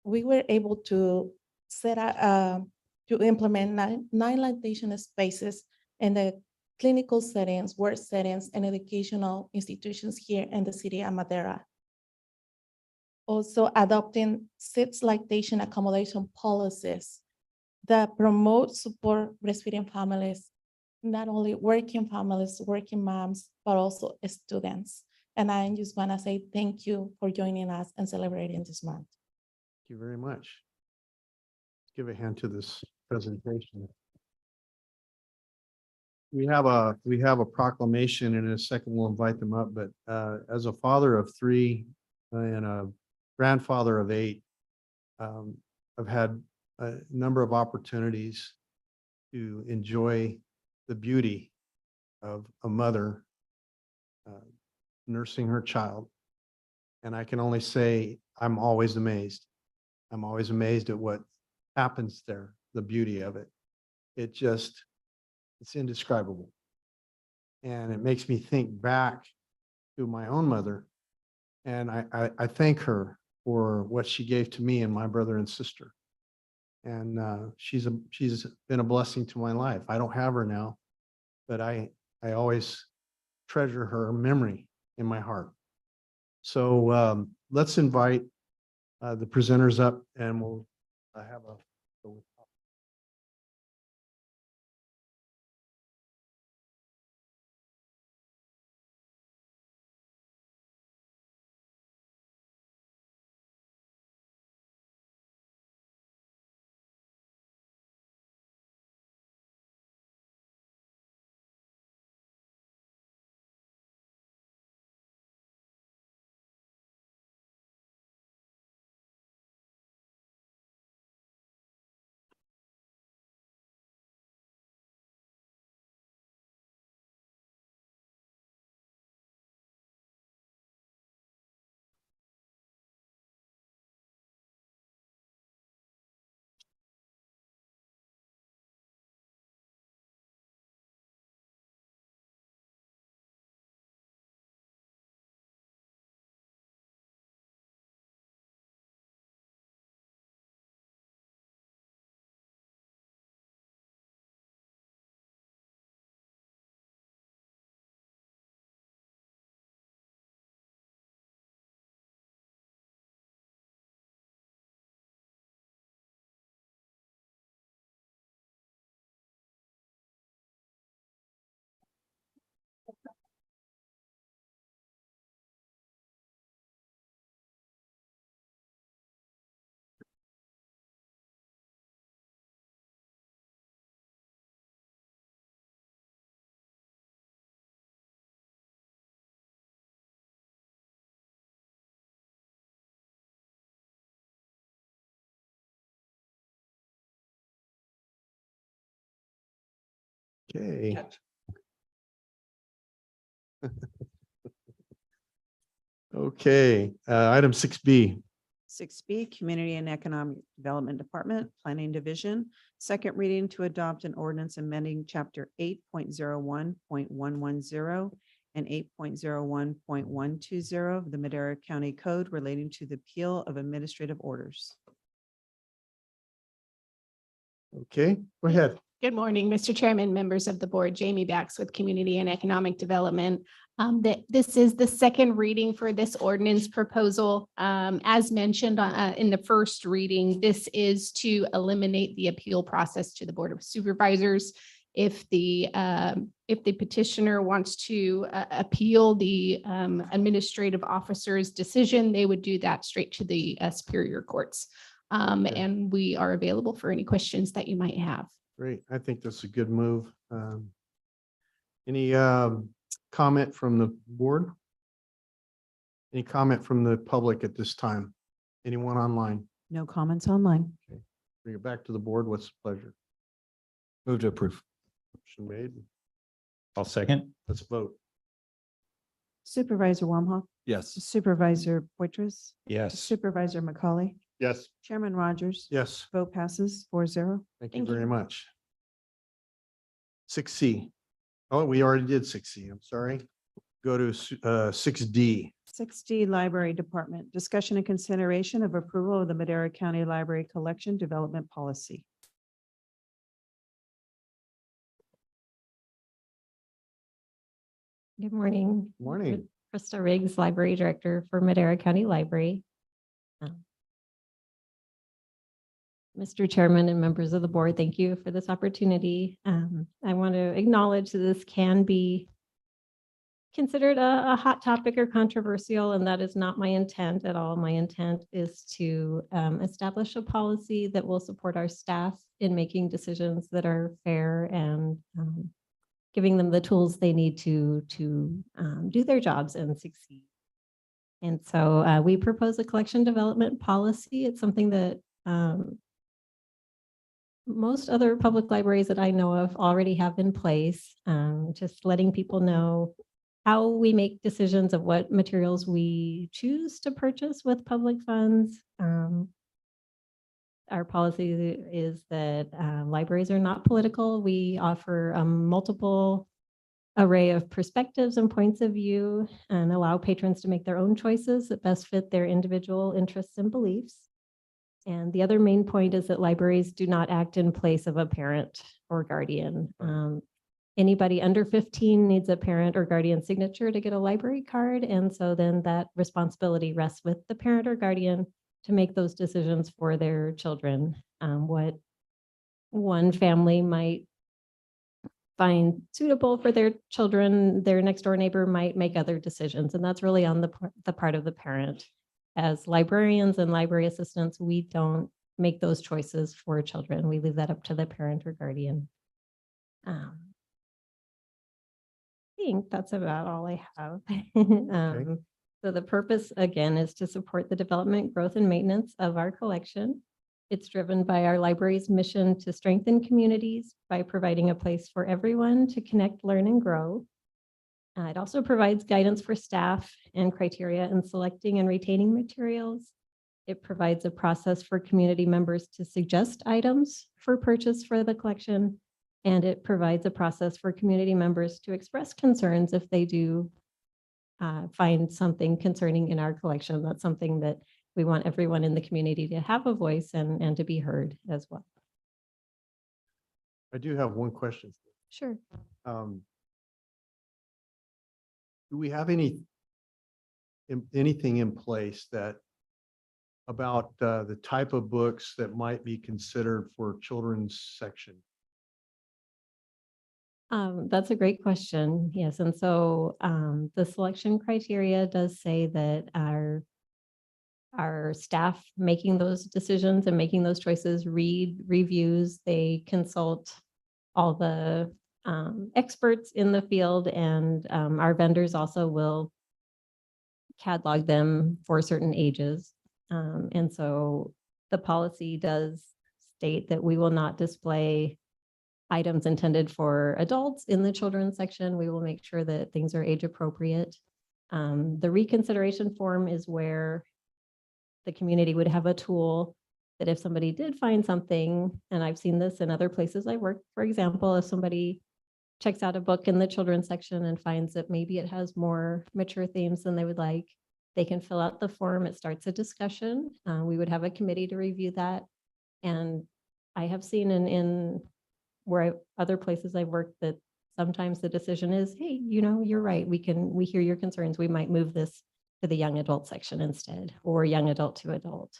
we were able to set up, to implement nine lactation spaces in the clinical settings, work settings, and educational institutions here in the city of Madera. Also adopting 6 lactation accommodation policies that promote support breastfeeding families, not only working families, working moms, but also students. And I just want to say thank you for joining us and celebrating this month. Thank you very much. Let's give a hand to this presentation. We have a proclamation, and in a second we'll invite them up, but as a father of 3 and a grandfather of 8, I've had a number of opportunities to enjoy the beauty of a mother nursing her child. And I can only say, I'm always amazed. I'm always amazed at what happens there, the beauty of it. It's indescribable. And it makes me think back to my own mother. And I thank her for what she gave to me and my brother and sister. And she's been a blessing to my life. I don't have her now, but I always treasure her memory in my heart. So let's invite the presenters up, and we'll have a. Okay. Okay, item 6B. 6B, Community and Economic Development Department, Planning Division. Second reading to adopt an ordinance amending chapter 8.01.110 and 8.01.120 of the Madera County Code relating to the appeal of administrative orders. Okay, go ahead. Good morning, Mr. Chairman, members of the board. Jamie Bax with Community and Economic Development. This is the second reading for this ordinance proposal. As mentioned in the first reading, this is to eliminate the appeal process to the Board of Supervisors. If the petitioner wants to appeal the administrative officer's decision, they would do that straight to the Superior Courts. And we are available for any questions that you might have. Great. I think that's a good move. Any comment from the board? Any comment from the public at this time? Anyone online? No comments online. Bring it back to the board. What's the pleasure? Move to approve. Motion made. I'll second. Let's vote. Supervisor Wamhaugh, Yes. Supervisor Poitras, Yes. Supervisor McCauley, Yes. Chairman Rogers. Yes, Vote passes 4-0. thank you Thank very you. much. 6C. Oh, we already did 6C. I'm sorry. Go to 6D. 6D Library Department, discussion and consideration of approval of the Madera County Library Collection Development Policy. Good morning. Morning. Krista Riggs, Library Director for Madera County Library. Mr. Chairman and members of the board, thank you for this opportunity. I want to acknowledge that this can be considered a hot topic or controversial, and that is not my intent at all. My intent is to establish a policy that will support our staff in making decisions that are fair and giving them the tools they need to do their jobs and succeed. And so we propose a collection development policy. It's something that most other public libraries that I know of already have in place, just letting people know how we make decisions of what materials we choose to purchase with public funds. Our policy is that libraries are not political. We offer a multiple array of perspectives and points of view and allow patrons to make their own choices that best fit their individual interests and beliefs. And the other main point is that libraries do not act in place of a parent or guardian. Anybody under 15 needs a parent or guardian signature to get a library card. And so then that responsibility rests with the parent or guardian to make those decisions for their children. What one family might find suitable for their children, their next door neighbor might make other decisions. And that's really on the part of the parent. As librarians and library assistants, we don't make those choices for children. We leave that up to the parent or guardian. I think that's about all I have. So the purpose, again, is to support the development, growth, and maintenance of our collection. It's driven by our library's mission to strengthen communities by providing a place for everyone to connect, learn, and grow. It also provides guidance for staff and criteria in selecting and retaining materials. It provides a process for community members to suggest items for purchase for the collection. And it provides a process for community members to express concerns if they do find something concerning in our collection. That's something that we want everyone in the community to have a voice and to be heard as well. I do have one question. Sure. Do we have anything in place that about the type of books that might be considered for children's section? That's a great question. Yes. And so the selection criteria does say that our staff making those decisions and making those choices read reviews, they consult all the experts in the field, and our vendors also will catalog them for certain ages. And so the policy does state that we will not display items intended for adults in the children's section. We will make sure that things are age appropriate. The reconsideration form is where the community would have a tool that if somebody did find something, and I've seen this in other places I work, for example, if somebody checks out a book in the children's section and finds that maybe it has more mature themes than they would like, they can fill out the form. It starts a discussion. We would have a committee to review that. And I have seen in other places I've worked that sometimes the decision is, hey, you're right. We hear your concerns. We might move this to the young adult section instead, or young adult to adult.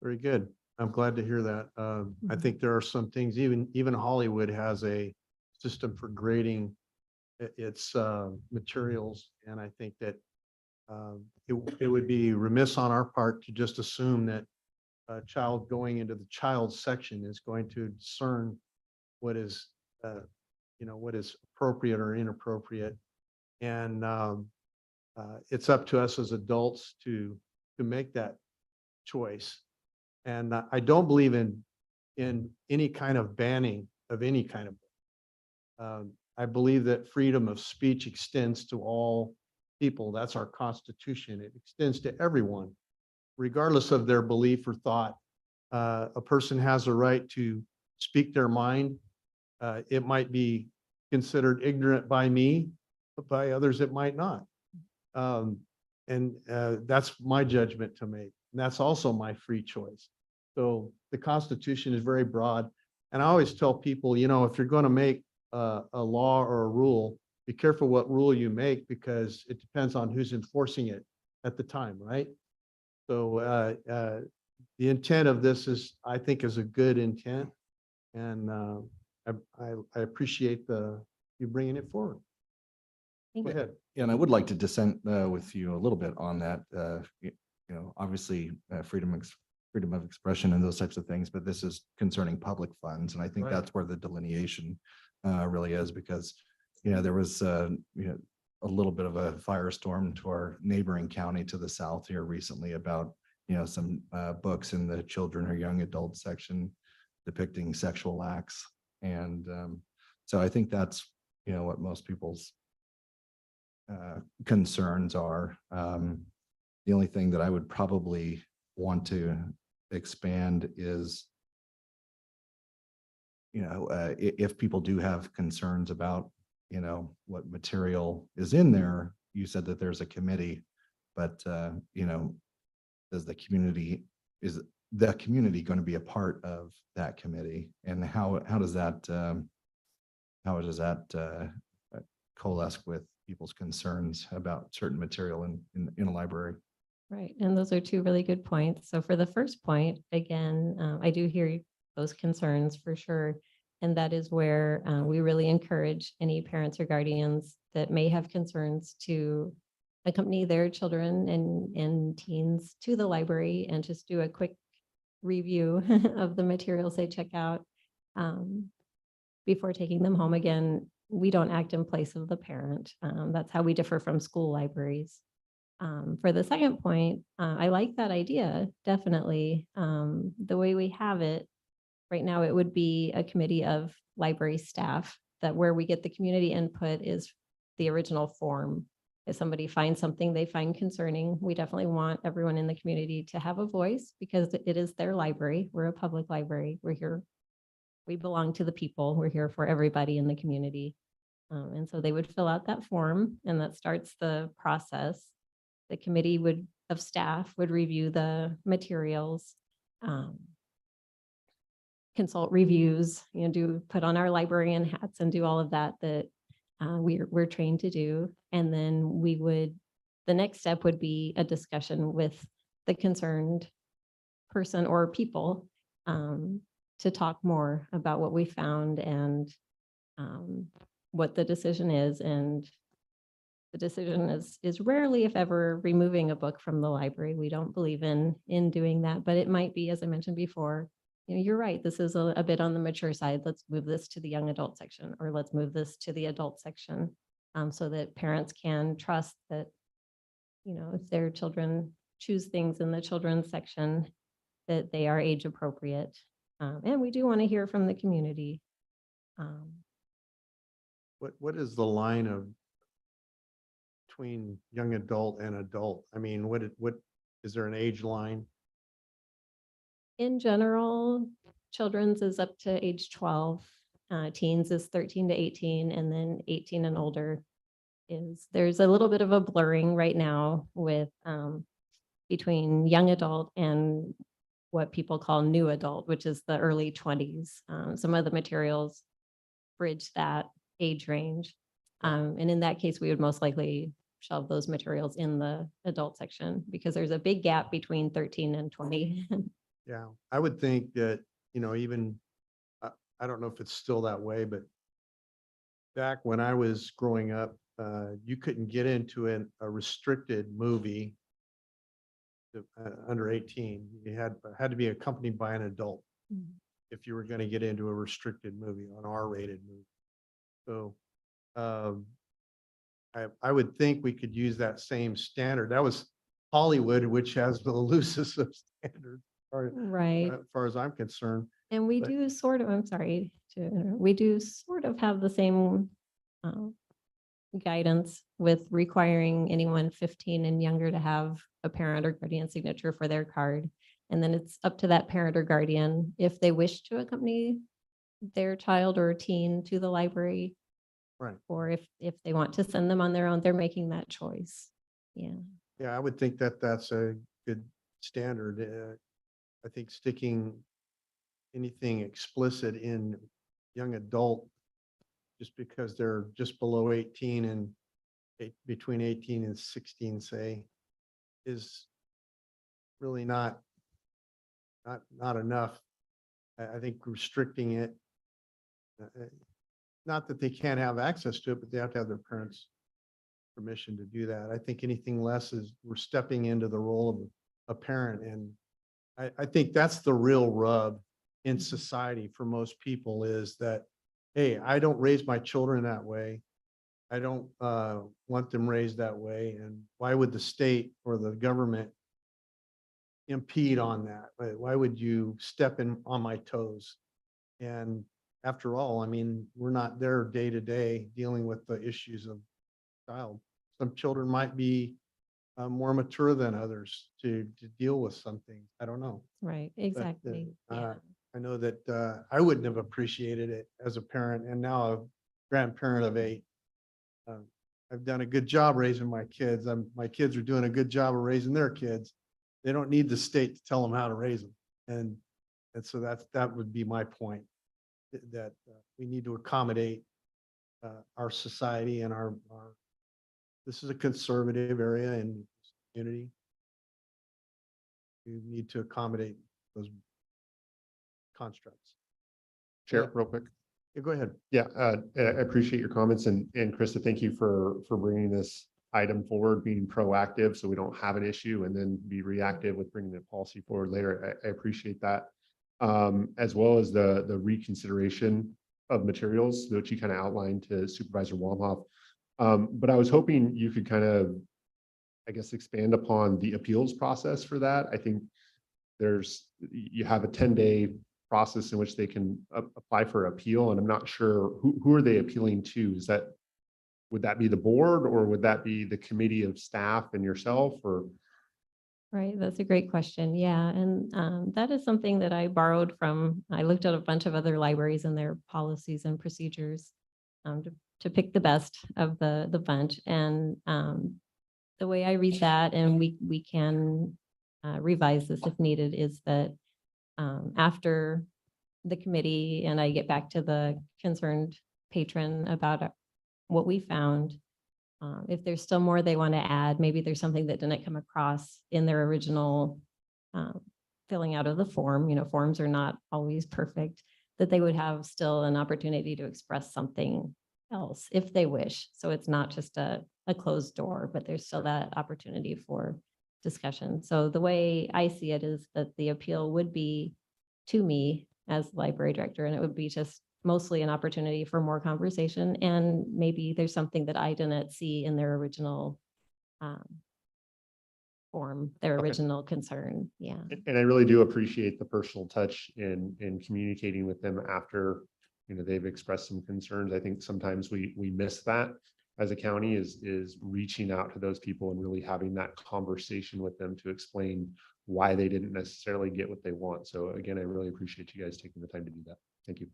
Very good. I'm glad to hear that. I think there are some things, even Hollywood has a system for grading its materials. And I think that it would be remiss on our part to just assume that a child going into the child section is going to discern what is, what is appropriate or inappropriate. And it's up to us as adults to make that choice. And I don't believe in any kind of banning of any kind of I believe that freedom of speech extends to all people. That's our Constitution. It extends to everyone, regardless of their belief or thought. A person has a right to speak their mind. It might be considered ignorant by me, but by others it might not. And that's my judgment to make. And that's also my free choice. So the Constitution is very broad. And I always tell people, you know, if you're going to make a law or a rule, be careful what rule you make, because it depends on who's enforcing it at the time, right? So the intent of this is, I think, is a good intent. And I appreciate you bringing it forward. Go ahead. And I would like to dissent with you a little bit on that. You know, obviously, freedom of expression and those types of things, but this is concerning public funds, and I think Right. that's where the delineation really is, because you know there was you know a little bit of a firestorm to our neighboring county to the south here recently about some books in the children or young adult section depicting sexual acts, and so I think that's what most people's concerns are. The only thing that I would probably want to expand is, if people do have concerns about, what material is in there. You said that there's a committee, but, is the community going to be a part of that committee? And how does that coalesce with people's concerns about certain material in a library? Right, and those are two really good points. So for the first point, again, I do hear those concerns for sure. And that is where we really encourage any parents or guardians that may have concerns to accompany their children and teens to the library and just do a quick review of the materials they check out before taking them home. Again, we don't act in place of the parent. That's how we differ from school libraries. For the second point, I like that idea, definitely. The way we have it right now, it would be a committee of library staff, that where we get the community input is the original form. If somebody finds something they find concerning, we definitely want everyone in the community to have a voice, because it is their library. We're a public library. We're here. We belong to the people. We're here for everybody in the community. And so they would fill out that form, and that starts the process. The committee of staff would review the materials, consult reviews, put on our librarian hats and do all of that we're trained to do. And then the next step would be a discussion with the concerned person or people to talk more about what we found and what the decision is. And the decision is rarely, if ever, removing a book from the library. We don't believe in doing that, but it might be, as I mentioned before, you're right, this is a bit on the mature side. Let's move this to the young adult section, or let's move this to the adult section, so that parents can trust that, if their children choose things in the children's section, that they are age appropriate. And we do want to hear from the community. What is the line of between young adult and adult? I mean, what is there an age line? In general, children's is up to age 12, teens is 13 to 18, and then 18 and older there's a little bit of a blurring right now with between young adult and what people call new adult, which is the early 20s. Some of the materials bridge that age range. And in that case, we would most likely shelve those materials in the adult section, because there's a big gap between 13 and 20. Yeah, I would think that, even, I don't know if it's still that way, but back when I was growing up, you couldn't get into a restricted movie under 18. You had to be accompanied by an adult if you were going to get into a restricted movie, an R-rated movie. So I would think we could use that same standard. That was Hollywood, which has the loosest of standards, Right. as far as I'm concerned. And we But- do sort of, I'm sorry, we do sort of have the same guidance with requiring anyone 15 and younger to have a parent or guardian signature for their card. And then it's up to that parent or guardian if they wish to accompany their child or teen to the library. Right. Or if they want to send them on their own, they're making that choice. Yeah. Yeah, I would think that that's a good standard. I think sticking anything explicit in young adult just because they're just below 18 and between 18 and 16, say, is really not enough. I think restricting it, not that they can't have access to it, but they have to have their parents' permission to do that. I think anything less is we're stepping into the role of a parent. And I think that's the real rub in society for most people is that, hey, I don't raise my children that way. I don't want them raised that way. And why would the state or the government impede on that? Why would you step in on my toes? And after all, I mean, we're not there day to day dealing with the issues of child. Some children might be more mature than others to deal with something. I don't know. Right, But, exactly. Yeah. I know that I wouldn't have appreciated it as a parent and now a grandparent of 8. I've done a good job raising my kids. My kids are doing a good job of raising their kids. They don't need the state to tell them how to raise them. And so that would be my point, that we need to accommodate our society and our this is a conservative area in this community. We need to accommodate those constructs. Chair, Yeah. real quick. Yeah, go ahead. Yeah, I appreciate your comments and Krista, thank you for bringing this item forward, being proactive so we don't have an issue and then be reactive with bringing the policy forward later. I appreciate that. As well as the reconsideration of materials, which you kind of outlined to Supervisor Wamhoff. But I was hoping you could kind of, I guess, expand upon the appeals process for that. I think you have a 10-day process in which they can apply for appeal. And I'm not sure who are they appealing to? Would that be the board or would that be the committee of staff and yourself or? Right, that's a great question. Yeah, and that is something that I borrowed from, I looked at a bunch of other libraries and their policies and procedures to pick the best of the bunch. And the way I read that, and we can revise this if needed, is that after the committee and I get back to the concerned patron about what we found, if there's still more they want to add, maybe there's something that didn't come across in their original filling out of the form, forms are not always perfect, that they would have still an opportunity to express something else if they wish. So it's not just a closed door, but there's still that opportunity for discussion. So the way I see it is that the appeal would be to me as library director, and it would be just mostly an opportunity for more conversation. And maybe there's something that I didn't see in their original form, their original concern. Yeah. And I really do appreciate the personal touch in communicating with them after, they've expressed some concerns. I think sometimes we miss that as a county is reaching out to those people and really having that conversation with them to explain why they didn't necessarily get what they want. So again, I really appreciate you guys taking the time to do that. Thank you.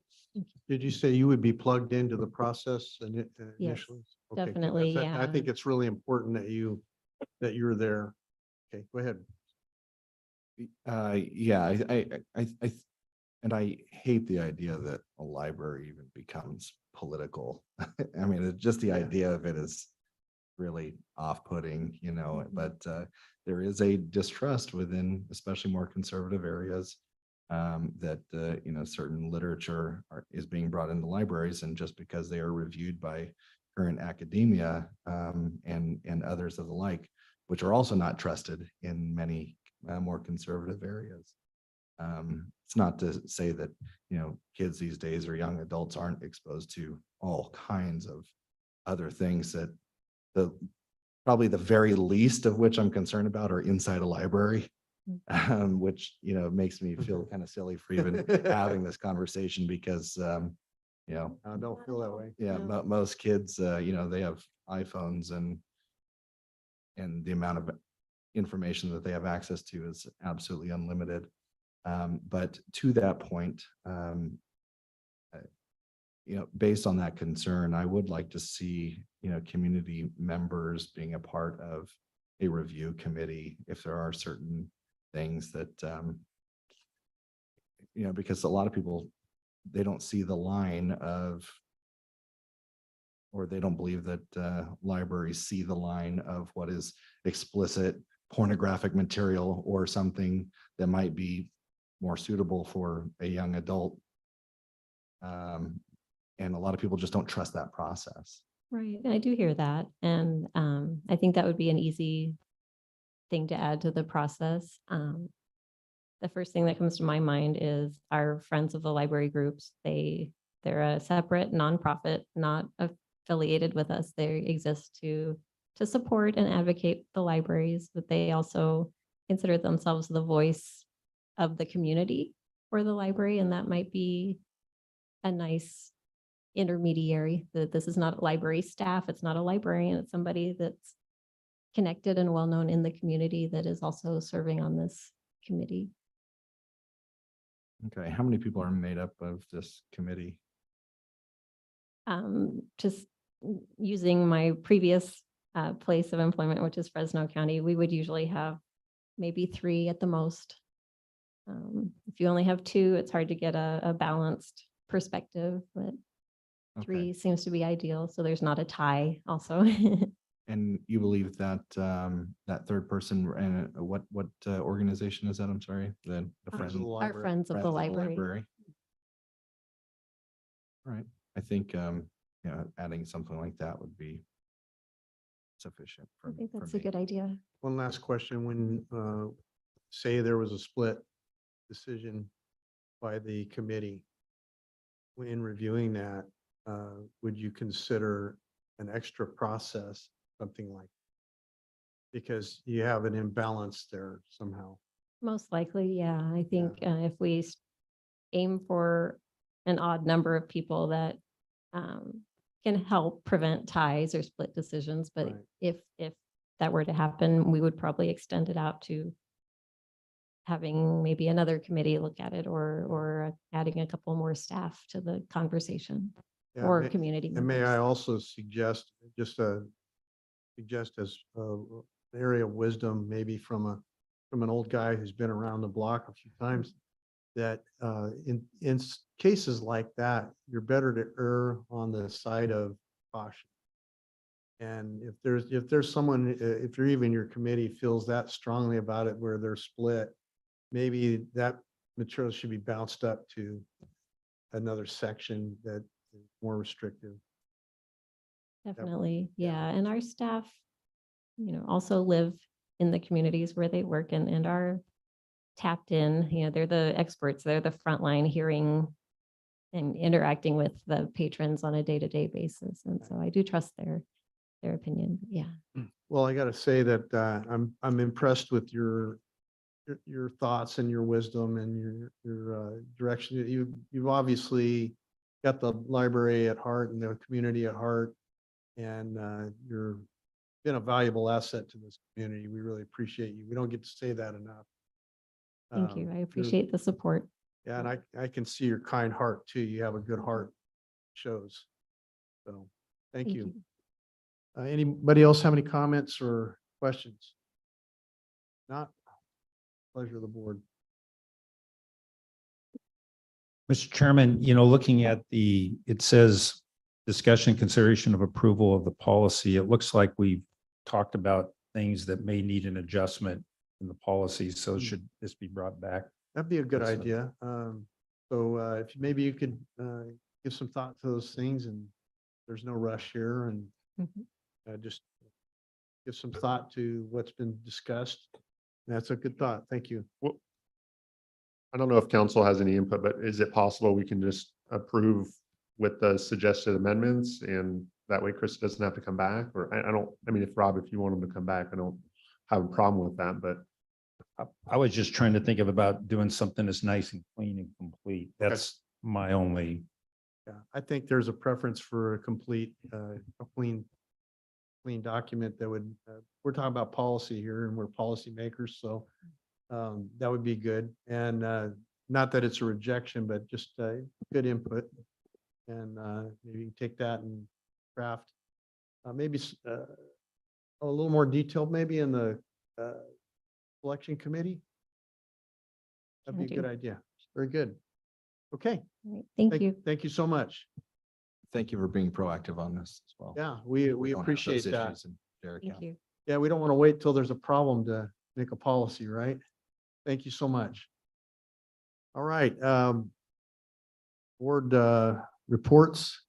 Did you say you would be plugged into the process initially? Okay, good. Definitely, I yeah. think it's really important that you're there. Okay, go ahead. Yeah, and I hate the idea that a library even becomes political. I mean, it's just the idea of it is really off-putting, but there is a distrust within, especially more conservative areas, that certain literature is being brought into libraries, and just because they are reviewed by current academia and others of the like, which are also not trusted in many more conservative areas. It's not to say that kids these days or young adults aren't exposed to all kinds of other things that probably the very least of which I'm concerned about are inside a library. Which, makes me feel kind of silly for even having this conversation because, I don't feel that way. yeah, most kids, they have iPhones and the amount of information that they have access to is absolutely unlimited. But to that point, based on that concern, I would like to see, community members being a part of a review committee if there are certain things that, because a lot of people, they don't see the line of, or they don't believe that libraries see the line of what is explicit pornographic material or something that might be more suitable for a young adult. And a lot of people just don't trust that process. Right, I do hear that. And I think that would be an easy thing to add to the process. The first thing that comes to my mind is our Friends of the Library groups. They're a separate nonprofit, not affiliated with us. They exist to support and advocate the libraries, but they also consider themselves the voice of the community for the library. And that might be a nice intermediary, that this is not library staff, it's not a librarian, it's somebody that's connected and well-known in the community that is also serving on this committee. Okay, how many people are made up of this committee? Just using my previous place of employment, which is Fresno County, we would usually have maybe 3 at the most. If you only have 2, it's hard to get a balanced perspective, but 3 seems to be ideal. So there's not a tie also. And you believe that that third person, and what organization is that? I'm sorry, the Friends of the Our Library. Friends of the Library. All right, I think adding something like that would be sufficient. I think that's a good idea. One last question. When, say there was a split decision by the committee, when reviewing that, would you consider an extra process, something like? Because you have an imbalance there somehow. Most likely, yeah. I think if we aim for an odd number of people that can help prevent ties or split decisions, but Right. if that were to happen, we would probably extend it out to having maybe another committee look at it, or adding a couple more staff to the conversation, Yeah, or community And may members. I also suggest, suggest as an area of wisdom, maybe from an old guy who's been around the block a few times, that in cases like that, you're better to err on the side of caution. And if there's someone, if you're even your committee feels that strongly about it where they're split, maybe that material should be bounced up to another section that is more restrictive. Definitely, yeah. And our staff, also live in the communities where they work and are tapped in. They're the experts. They're the frontline hearing and interacting with the patrons on a day-to-day basis. And so I do trust their opinion. Yeah. Well, I got to say that I'm impressed with your thoughts and your wisdom and your direction. You've obviously got the library at heart and the community at heart, and you're been a valuable asset to this community. We really appreciate you. We don't get to say that enough. Thank you. I You're- appreciate the support. Yeah, and I can see your kind heart too. You have a good heart, shows. So, thank you. Anybody else have any comments or questions? Not? Pleasure of the board. Mr. Chairman, looking at it says discussion, consideration of approval of the policy. It looks like we've talked about things that may need an adjustment in the policy. So should this be brought back? That'd be a good Yes, sir. idea. So if maybe you could give some thought to those things, and there's no rush here, and just give some thought to what's been discussed. That's a good thought. Thank you. Well, I don't know if council has any input, but is it possible we can just approve with the suggested amendments and That way Chris doesn't have to come back, or I don't, I mean, if Rob, if you want him to come back, I don't have a problem with that, but I was just trying to think of about doing something that's nice and clean and complete. That's my only. Yeah, I think there's a preference for a complete, a clean document that would, we're talking about policy here and we're policymakers, so that would be good. And not that it's a rejection, but just good input. And maybe take that and craft, maybe a little more detailed, maybe in the selection committee. That'd be a Can good do. idea. Very good. Okay. All right, Thank you. Thank you so much. Thank you for being proactive on this as well. Yeah, we don't have appreciate those that. issues in Madera Thank County. you. Yeah, we don't want to wait till there's a problem to make a policy, right? Thank you so much. All right. Board reports.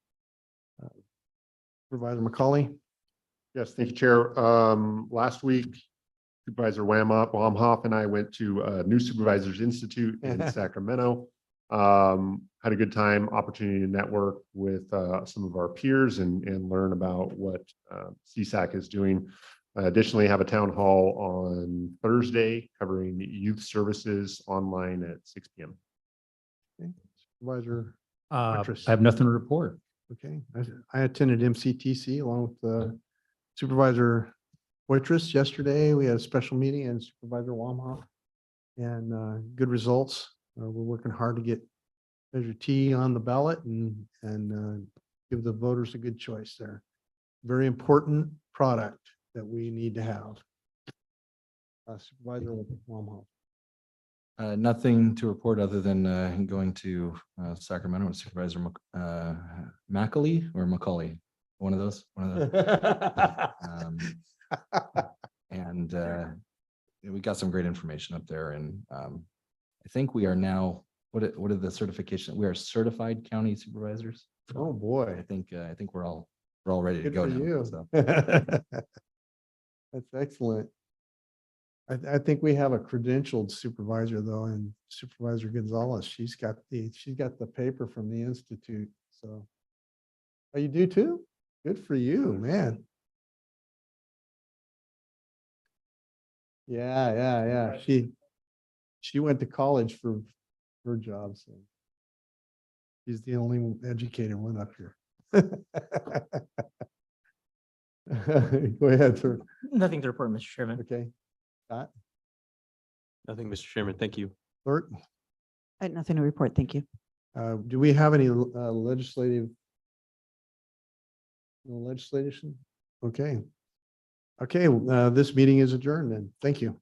Supervisor McCauley. yes, thank you, Chair. Last week, Supervisor Wamhoff and I went to New Supervisors Institute in Sacramento. Had a good time, opportunity to network with some of our peers and learn about what CSAC is doing. Additionally, have a town hall on Thursday covering youth services online at 6 p.m. Supervisor. I Waitress. have nothing to report. Okay, I attended MCTC along with Supervisor Waitress yesterday. We had a special meeting and Supervisor Wamhoff. And good results. We're working hard to get Measure T on the ballot and give the voters a good choice there. Very important product that we need to have. Supervisor Wamhoff. Nothing to report other than going to Sacramento with Supervisor Macaulay or Macaulay, one of those. And we got some great information up there, and I think we are now. What are the certification? We are certified county supervisors. Oh boy! I think we're all ready to Good go for now. you. So. That's excellent. I think we have a credentialed supervisor though, and Supervisor Gonzalez, she's got the paper from the Institute. So, oh, you do too? Good for you, man. Yeah. She went to college for her job, so she's the only educated one up here. Go ahead, sir. Nothing to report, Mr. Chairman. Okay. Scott, Nothing, Mr. Chairman. Thank you. clerk, I had nothing to report. Thank you. do we have any legislation? Okay. Okay, this meeting is adjourned then. Thank you.